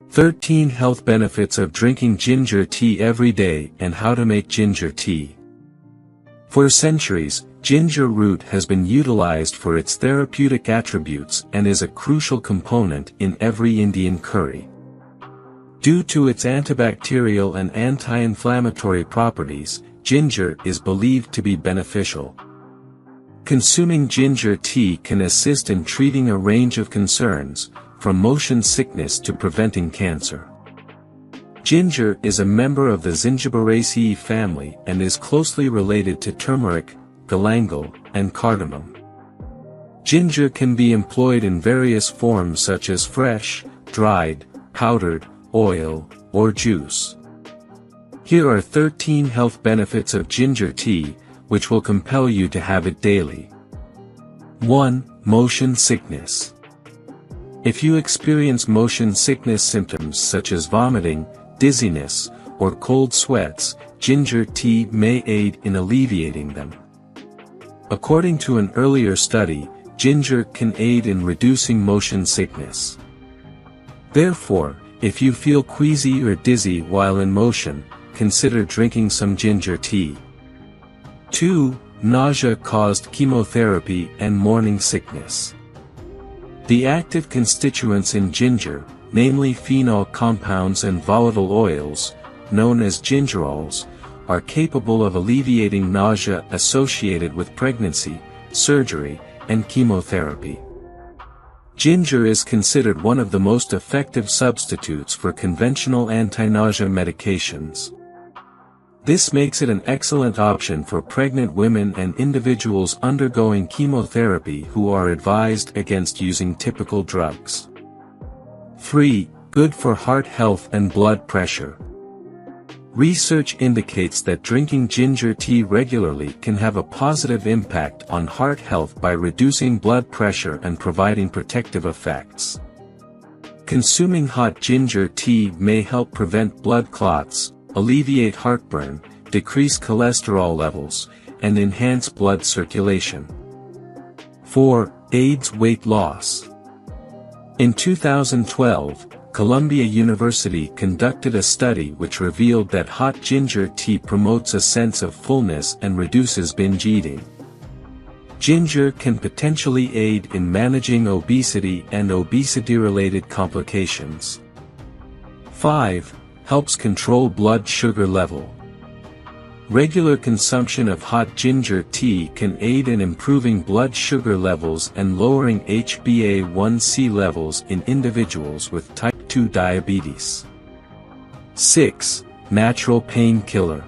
13 Health benefits of drinking ginger tea every day and how to make ginger tea. For centuries, ginger root has been utilized for its therapeutic attributes and is a crucial component in every Indian curry. Due to its antibacterial and anti-inflammatory properties, ginger is believed to be beneficial. Consuming ginger tea can assist in treating a range of concerns, from motion sickness to preventing cancer. Ginger is a member of the Zingiberaceae family and is closely related to turmeric, galangal, and cardamom. Ginger can be employed in various forms such as fresh, dried, powdered, oil, or juice. Here are 13 health benefits of ginger tea, which will compel you to have it daily. 1. Motion sickness. If you experience motion sickness symptoms such as vomiting, dizziness, or cold sweats, ginger tea may aid in alleviating them. According to an earlier study, ginger can aid in reducing motion sickness. Therefore, if you feel queasy or dizzy while in motion, consider drinking some ginger tea. 2. Nausea-caused chemotherapy and morning sickness. The active constituents in ginger, namely phenol compounds and volatile oils, known as gingerols, are capable of alleviating nausea associated with pregnancy, surgery, and chemotherapy. Ginger is considered one of the most effective substitutes for conventional anti-nausea medications. This makes it an excellent option for pregnant women and individuals undergoing chemotherapy who are advised against using typical drugs. 3. Good for heart health and blood pressure. Research indicates that drinking ginger tea regularly can have a positive impact on heart health by reducing blood pressure and providing protective effects. Consuming hot ginger tea may help prevent blood clots, alleviate heartburn, decrease cholesterol levels, and enhance blood circulation. 4. Aids weight loss. In 2012, Columbia University conducted a study which revealed that hot ginger tea promotes a sense of fullness and reduces binge eating. Ginger can potentially aid in managing obesity and obesity-related complications. 5. Helps control blood sugar level. Regular consumption of hot ginger tea can aid in improving blood sugar levels and lowering HbA1c levels in individuals with type 2 diabetes. 6. Natural painkiller.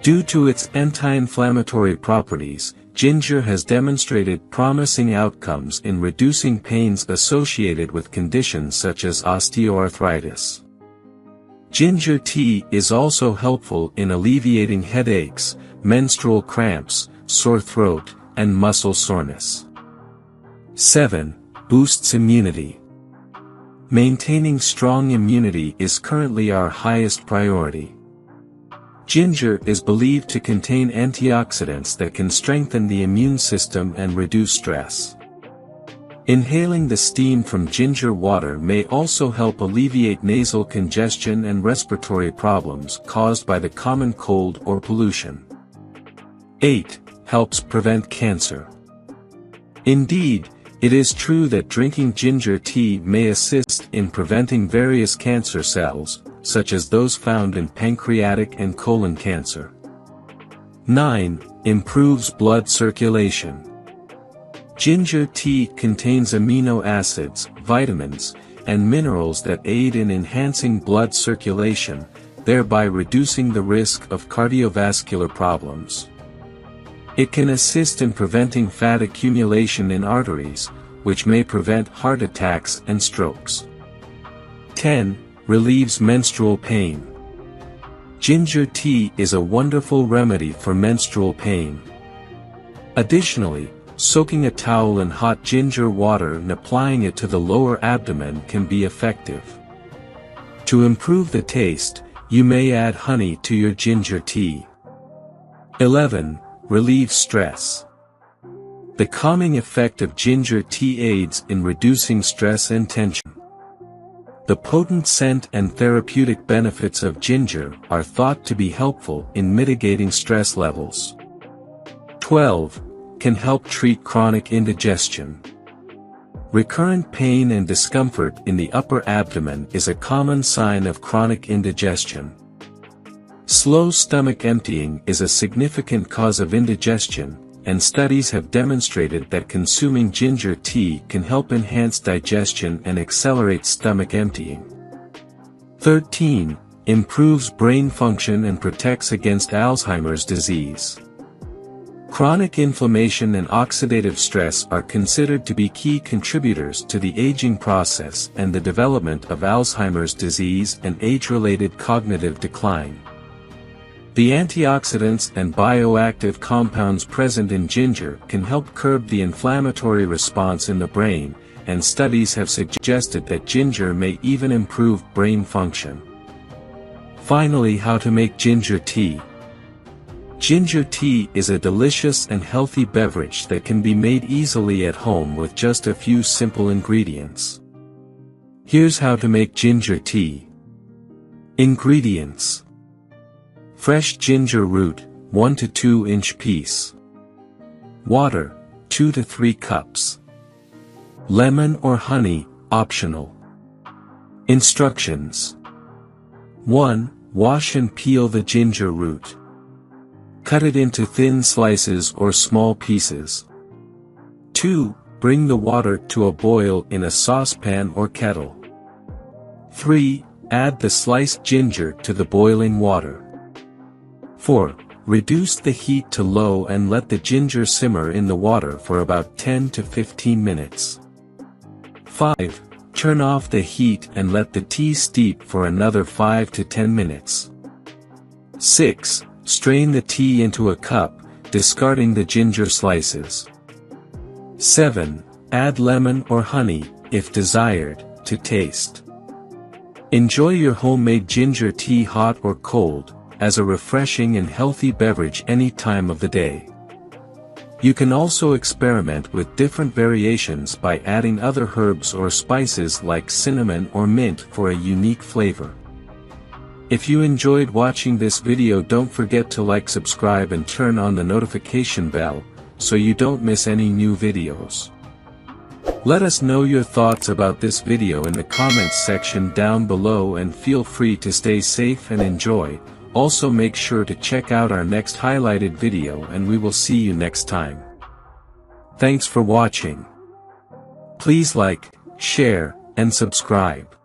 Due to its anti-inflammatory properties, ginger has demonstrated promising outcomes in reducing pains associated with conditions such as osteoarthritis. Ginger tea is also helpful in alleviating headaches, menstrual cramps, sore throat, and muscle soreness. 7. Boosts immunity. Maintaining strong immunity is currently our highest priority. Ginger is believed to contain antioxidants that can strengthen the immune system and reduce stress. Inhaling the steam from ginger water may also help alleviate nasal congestion and respiratory problems caused by the common cold or pollution. 8. Helps prevent cancer. Indeed, it is true that drinking ginger tea may assist in preventing various cancer cells, such as those found in pancreatic and colon cancer. 9. Improves blood circulation. Ginger tea contains amino acids, vitamins, and minerals that aid in enhancing blood circulation, thereby reducing the risk of cardiovascular problems. It can assist in preventing fat accumulation in arteries, which may prevent heart attacks and strokes. 10. Relieves menstrual pain. Ginger tea is a wonderful remedy for menstrual pain. Additionally, soaking a towel in hot ginger water and applying it to the lower abdomen can be effective. To improve the taste, you may add honey to your ginger tea. 11. Relieves stress. The calming effect of ginger tea aids in reducing stress and tension. The potent scent and therapeutic benefits of ginger are thought to be helpful in mitigating stress levels. 12. Can help treat chronic indigestion. Recurrent pain and discomfort in the upper abdomen is a common sign of chronic indigestion. Slow stomach emptying is a significant cause of indigestion, and studies have demonstrated that consuming ginger tea can help enhance digestion and accelerate stomach emptying. 13. Improves brain function and protects against Alzheimer's disease. Chronic inflammation and oxidative stress are considered to be key contributors to the aging process and the development of Alzheimer's disease and age-related cognitive decline. The antioxidants and bioactive compounds present in ginger can help curb the inflammatory response in the brain, and studies have suggested that ginger may even improve brain function. Finally, how to make ginger tea. Ginger tea is a delicious and healthy beverage that can be made easily at home with just a few simple ingredients. Here's how to make ginger tea. Ingredients: fresh ginger root, 1 to 2 inch piece. Water, 2 to 3 cups. Lemon or honey, optional. Instructions: 1. Wash and peel the ginger root. Cut it into thin slices or small pieces. 2. Bring the water to a boil in a saucepan or kettle. 3. Add the sliced ginger to the boiling water. 4. Reduce the heat to low and let the ginger simmer in the water for about 10 to 15 minutes. 5. Turn off the heat and let the tea steep for another 5 to 10 minutes. 6. Strain the tea into a cup, discarding the ginger slices. 7. Add lemon or honey, if desired, to taste. Enjoy your homemade ginger tea hot or cold, as a refreshing and healthy beverage any time of the day. You can also experiment with different variations by adding other herbs or spices like cinnamon or mint for a unique flavor. If you enjoyed watching this video, don't forget to like, subscribe and turn on the notification bell, so you don't miss any new videos. Let us know your thoughts about this video in the comments section down below, and feel free to stay safe and enjoy. Also make sure to check out our next highlighted video, and we will see you next time. Thanks for watching. Please like, share, and subscribe.